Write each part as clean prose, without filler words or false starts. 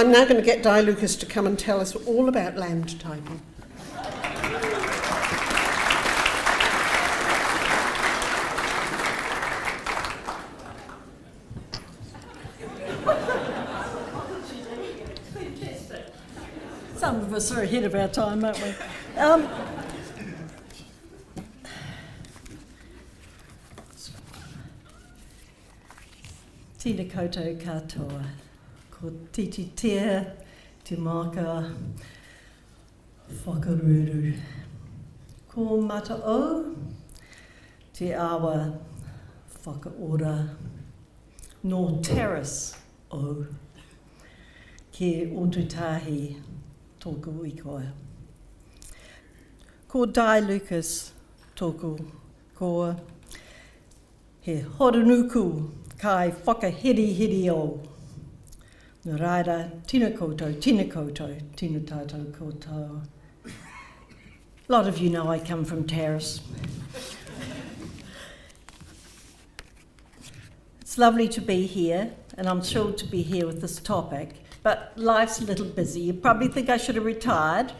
I'm now going to get Di Lucas to come and tell us all about land typing. Some of us are ahead of our time, aren't we? Tēnā koutou katoa, ko tititea, te maka, whakaruru. Ko mata o, te awa, whakaora, no terrace o, ke otutahi tōku ikoa. Ko Di Lucas tōku koa, he horunuku kai whakahiri o. Nō reira, tina koutou, tina tātou koutou. A lot of you know I come from Terrace. It's lovely to be here, and I'm thrilled to be here with this topic, but life's a little busy. You probably think I should have retired,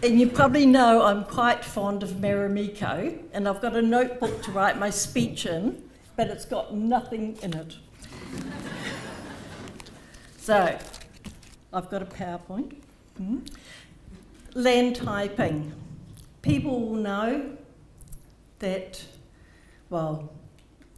and you probably know I'm quite fond of Marimiko, and I've got a notebook to write my speech in, but it's got nothing in it. So, I've got a PowerPoint. Land typing. People will know that, well,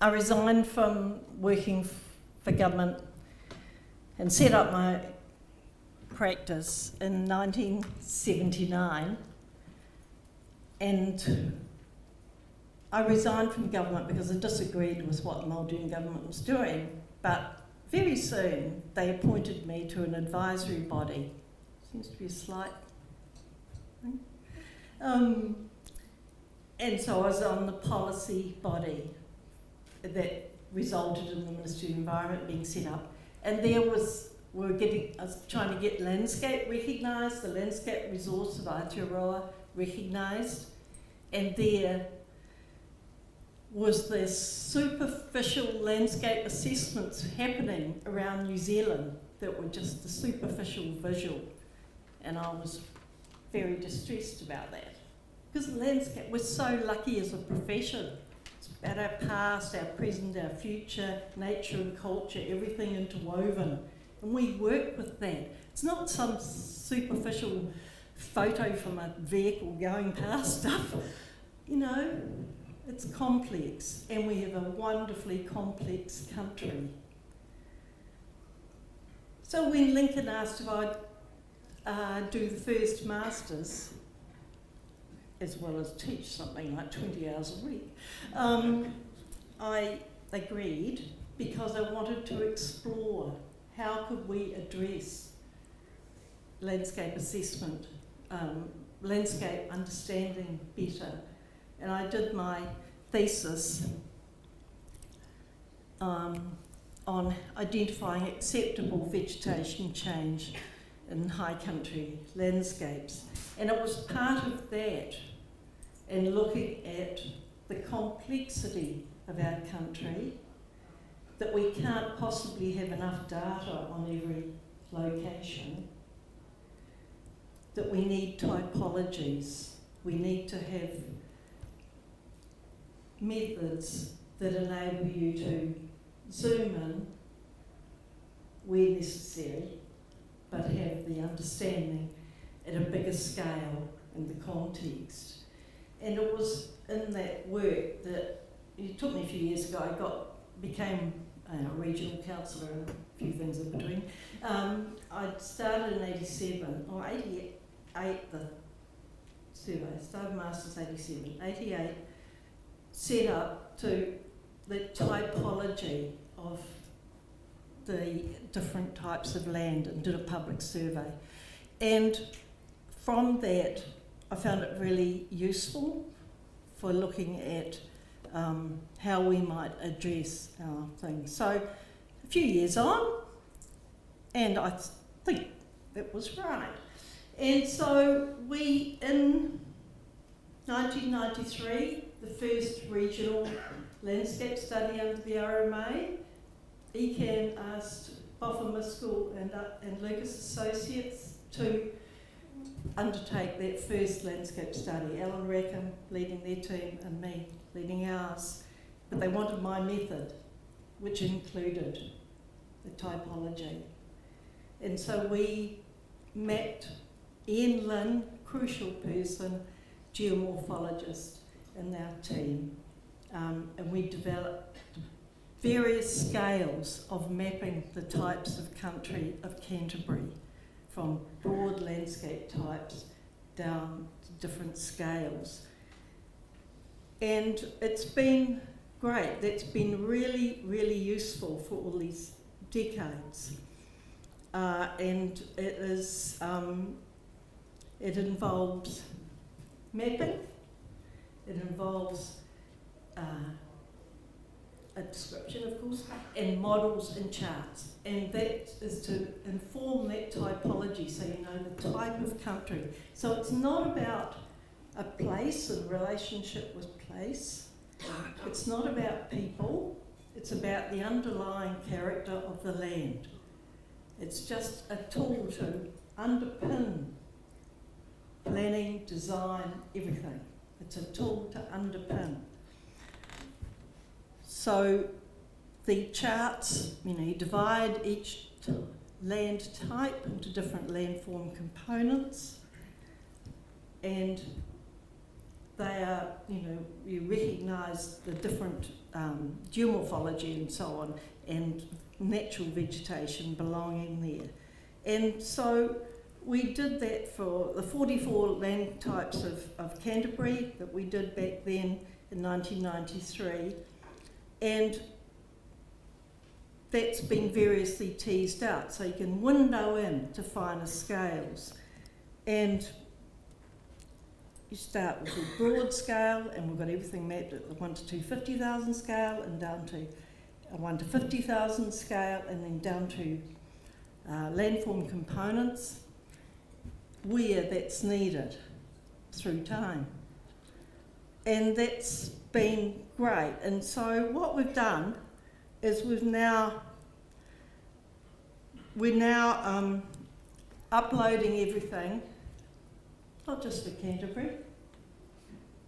I resigned from working for government and set up my practice in 1979, and I resigned from government because I disagreed with what the Māoridom government was doing, but very soon they appointed me to an advisory body. Seems to be a slight thing. And so I was on the policy body that resulted in the Ministry of Environment being set up. And there was, I was trying to get landscape recognised, the landscape resource of Aotearoa recognised, and there was this superficial landscape assessments happening around New Zealand that were just the superficial visual, and I was very distressed about that. Because the landscape, we're so lucky as a profession. It's about our past, our present, our future, nature and culture, everything interwoven. And we work with that. It's not some superficial photo from a vehicle going past stuff. You know, it's complex, and we have a wonderfully complex country. So when Lincoln asked if I'd do the first masters, as well as teach something like 20 hours a week, I agreed because I wanted to explore how could we address landscape assessment, landscape understanding better. And I did my thesis on identifying acceptable vegetation change in high country landscapes. And it was part of that, and looking at the complexity of our country, that we can't possibly have enough data on every location, that we need typologies, we need to have methods that enable you to zoom in where necessary, but have the understanding at a bigger scale in the context. And it was in that work that, it took me a few years ago, I became a regional councillor and a few things in between. I started in 87, or 88, the survey, started Masters 87, 88, set up to the typology of the different types of land and did a public survey. And from that, I found it really useful for looking at how we might address our things. So a few years on, and I think it was right. And so we, in 1993, the first regional landscape study under the RMA, ECAN asked Boffa and Lucas Associates to undertake that first landscape study. Alan Rackham leading their team and me leading ours. But they wanted my method, which included the typology. And so we mapped Ian Lynn, crucial person, geomorphologist in our team. And we developed various scales of mapping the types of country of Canterbury, from broad landscape types down to different scales. And it's been great. That's been really, really useful for all these decades. And it is, it involves mapping, it involves a description, of course, and models and charts. And that is to inform that typology, so you know the type of country. So it's not about a place and relationship with place. It's not about people. It's about the underlying character of the land. It's just a tool to underpin planning, design, everything. It's a tool to underpin. So the charts, you divide each land type into different landform components, and they are, you recognise the different geomorphology and so on, and natural vegetation belonging there. And so we did that for the 44 land types of Canterbury that we did back then in 1993. And that's been variously teased out, so you can window in to finer scales. And you start with a broad scale, and we've got everything mapped at the 1 to 250,000 scale, and down to a 1 to 50,000 scale, and then down to landform components where that's needed through time. And that's been great. And so what we've done is we're now uploading everything, not just for Canterbury,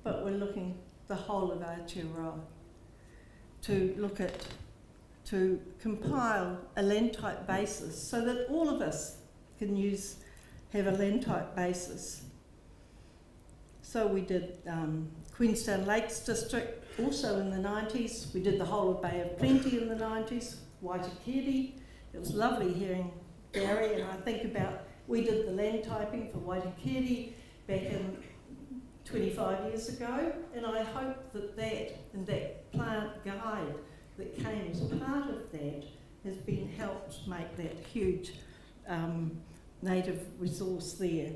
but we're looking the whole of Aotearoa to compile a land type basis so that all of us can have a land type basis. So we did Queenstown Lakes District also in the 90s. We did the whole of Bay of Plenty in the 90s, Waitakere. It was lovely hearing Gary, and I think about, we did the land typing for Waitakere back in 25 years ago, and I hope that plant guide that came as part of that has been helped make that huge native resource there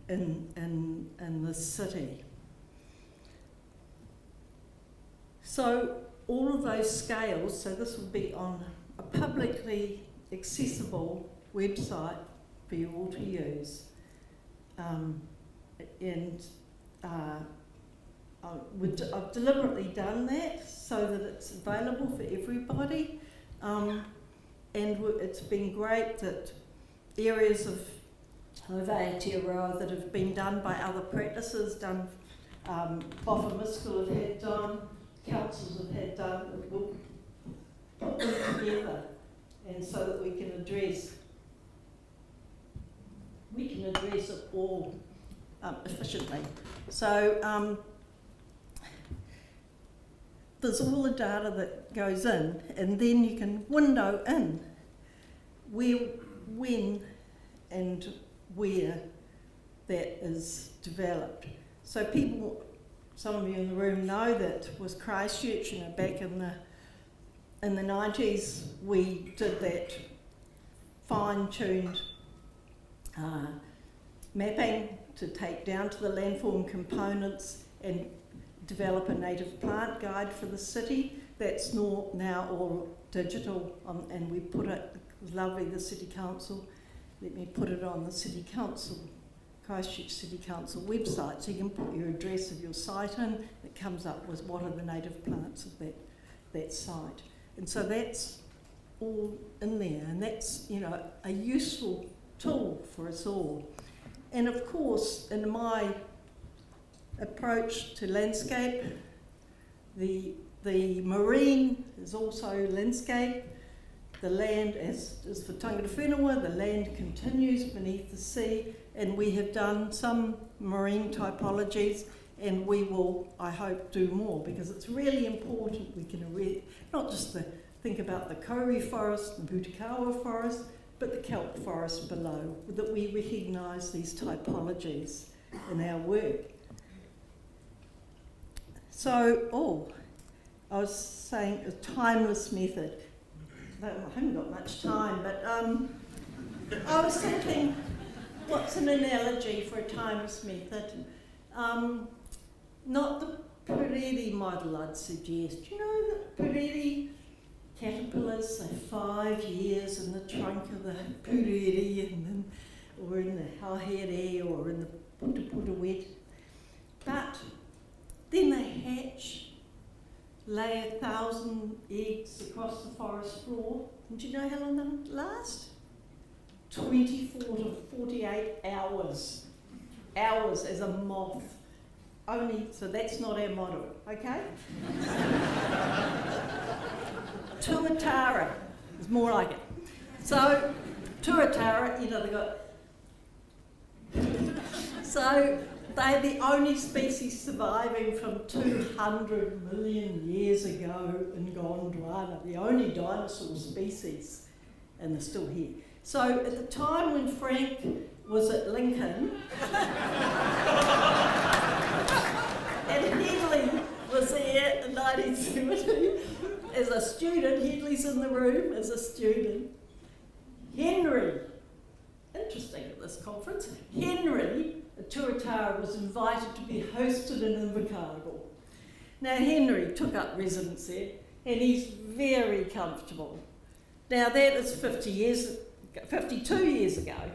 in the city. So all of those scales, so this will be on a publicly accessible website for you all to use. I've deliberately done that so that it's available for everybody. And it's been great that areas of Aotearoa that have been done by other practices, Boffa School have had done, councils have had done, we'll put them together, and so that we can address it all efficiently. So there's all the data that goes in, and then you can window in where, when and where that is developed. So some of you in the room know that with Christchurch, back in the 90s, we did that fine-tuned mapping to take down to the landform components and develop a native plant guide for the city. That's now all digital, and we put it, lovely, the City Council, let me put it on the City Council, Christchurch City Council website, so you can put your address of your site in. It comes up with what are the native plants of that site. And so that's all in there, and that's, you know, a useful tool for us all. And of course, in my approach to landscape, the marine is also landscape. The land, as for tangata whenua, the land continues beneath the sea, and we have done some marine typologies, and we will, I hope, do more, because it's really important we can not just think about the kauri forest, the Butakawa forest, but the kelp forest below, that we recognise these typologies in our work. So, I was saying a timeless method. I haven't got much time, but I was thinking, what's an analogy for a timeless method? Not the Puriri model, I'd suggest. You know that Puriri caterpillars, say 5 years in the trunk of the Puriri, or in the hauhere, or in the puta wet. But then they hatch, lay 1,000 eggs across the forest floor. And do you know how long they last? 24 to 48 hours. Hours as a moth. So that's not our motto, okay? Tuatara is more like it. So, tuatara, you know, so they're the only species surviving from 200 million years ago in Gondwana, the only dinosaur species, and they're still here. So at the time when Frank was at Lincoln, and Hedley was there in 1970 as a student, Hedley's in the room as a student, Henry, interesting at this conference, Henry, a tuatara, was invited to be hosted in Invercargill. Now Henry took up residence there, and he's very comfortable. Now that is 52 years ago,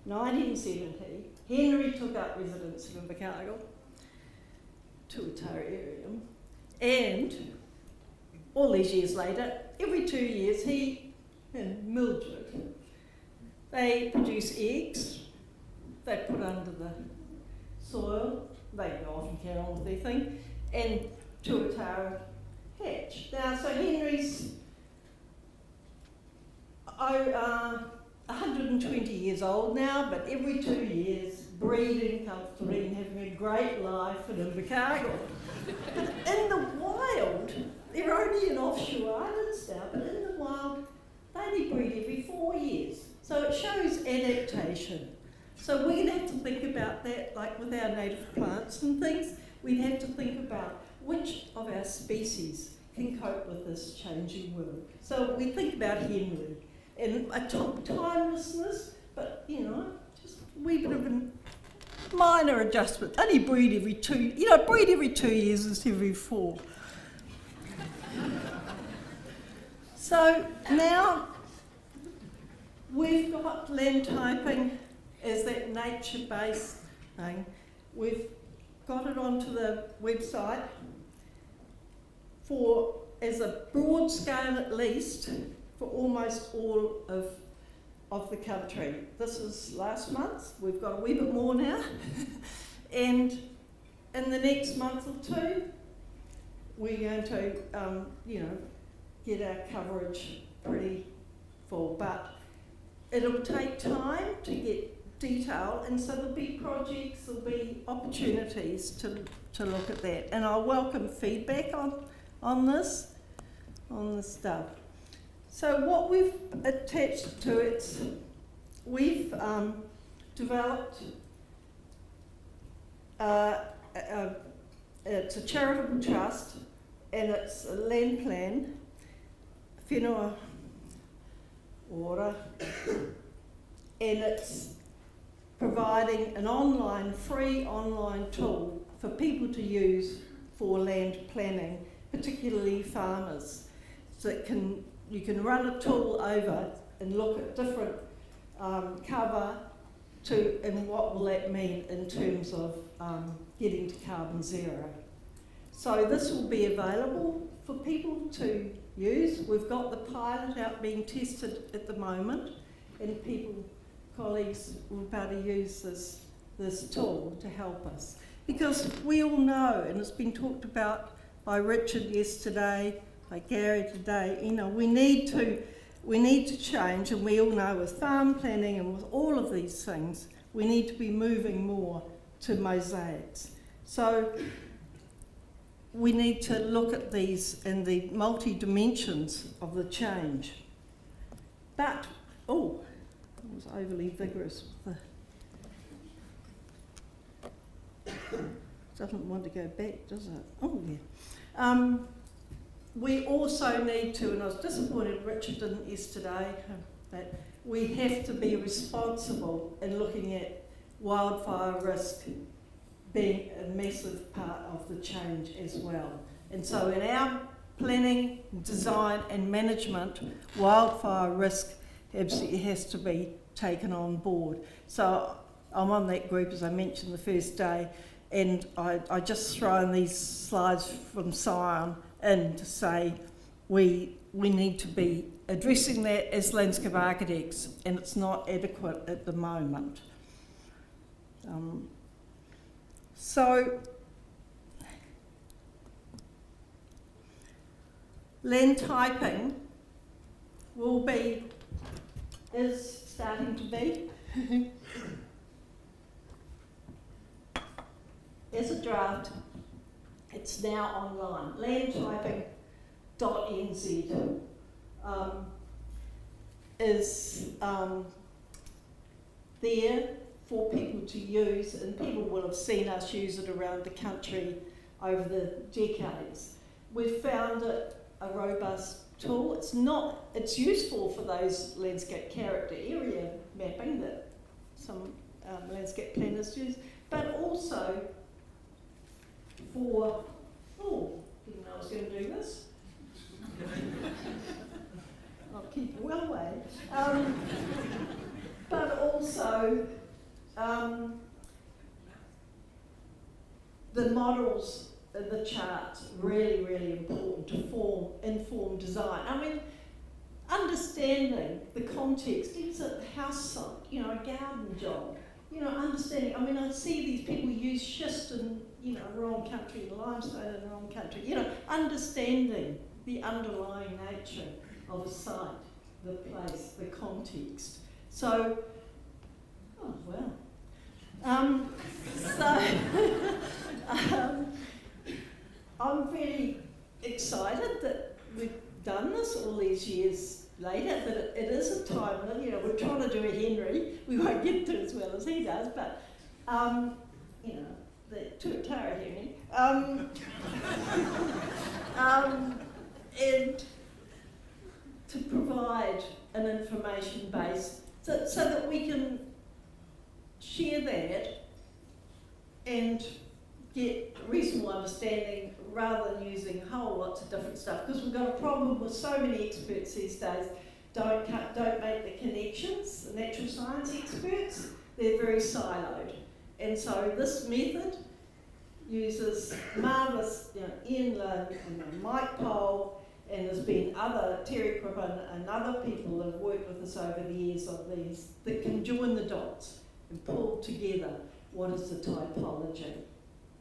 1970, Henry took up residence in Invercargill, tuatarium, and all these years later, every 2 years, he and Mildred, they produce eggs, they put under the soil, they go off and carry on with their thing, and tuatara hatch. Now, so Henry's 120 years old now, but every 2 years, breeding comfortably and having a great life in Invercargill. But in the wild, they're only in offshore islands now, but in the wild, they only breed every 4 years. So it shows adaptation. So we're going to have to think about that, like with our native plants and things. We'd have to think about which of our species can cope with this changing world. So we think about Henry and a timelessness, but you know, just a wee bit of a minor adjustment. Only breed every 2, breed every 2 years instead of every 4. So now we've got land typing as that nature-based thing. We've got it onto the website as a broad scale at least, for almost all of the country. This is last month, we've got a wee bit more now. And in the next month or two, we're going to, get our coverage pretty full. But it'll take time to get detail, and so there'll be projects, there'll be opportunities to look at that. And I welcome feedback on this stuff. So what we've attached to it, we've developed, it's a charitable trust, and it's a land plan, whenua ora, and it's providing an free online tool for people to use for land planning, particularly farmers. So you can run a tool over and look at different cover and what will that mean in terms of getting to carbon zero. So this will be available for people to use. We've got the pilot out being tested at the moment, and colleagues will be able to use this tool to help us. Because we all know, and it's been talked about by Richard yesterday, by Gary today, we need to change, and we all know with farm planning and with all of these things, we need to be moving more to mosaics. So we need to look at these in the multi-dimensions of the change. But, I was overly vigorous with the... Doesn't want to go back, does it? Oh, yeah. We also need to, and I was disappointed Richard didn't yesterday, that we have to be responsible in looking at wildfire risk being a massive part of the change as well. And so in our planning, design and management, wildfire risk absolutely has to be taken on board. So I'm on that group, as I mentioned the first day, and I just throw in these slides from Scion in to say we need to be addressing that as landscape architects, and it's not adequate at the moment. So land typing is starting to be as a draft. It's now online. Landtyping.nz is there for people to use, and people will have seen us use it around the country over the decades. We've found it a robust tool. It's useful for those landscape character area mapping that some landscape planners use, but also for, didn't know I was going to do this. I'll keep it well away. But also the models and the charts, really, really important to inform design. I mean, understanding the context, is a house site, a garden job, understanding, I see these people use schist in, wrong country, and limestone in the wrong country, understanding the underlying nature of a site, the place, the context. So, I'm very excited that we've done this all these years later, that it is a time, we're trying to do a Henry, we won't get to as well as he does, but, the Tuia Henry, and to provide an information base so that we can share that and get reasonable understanding rather than using whole lots of different stuff, because we've got a problem with so many experts these days don't make the connections. The natural science experts, they're very siloed, and so this method uses marvellous Ian Lynn and Mike Pole, and there's been Terry Crippen and other people that have worked with us over the years on these that can join the dots and pull together what is the typology.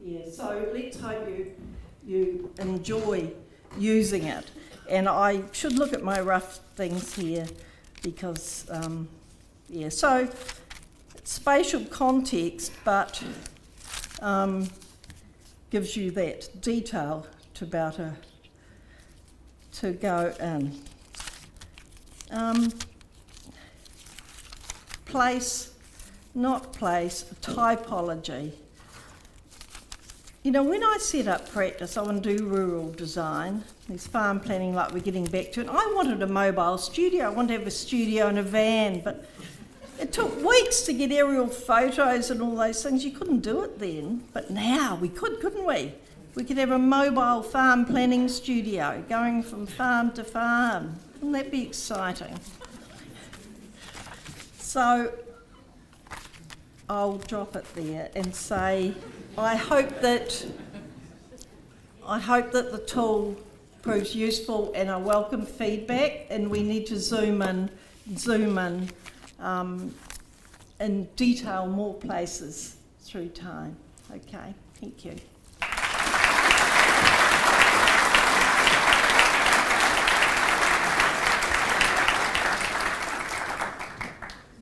Yeah, so let's hope you enjoy using it. And I should look at my rough things here because, so it's spatial context, but gives you that detail to go in. Place, not place, typology. When I set up practice, I want to do rural design, there's farm planning like we're getting back to, and I wanted a mobile studio. I wanted to have a studio in a van, but it took weeks to get aerial photos and all those things. You couldn't do it then, but now we could, couldn't we? We could have a mobile farm planning studio going from farm to farm. Wouldn't that be exciting? So I'll drop it there and say I hope that the tool proves useful, and I welcome feedback, and we need to zoom in detail more places through time. Okay, thank you.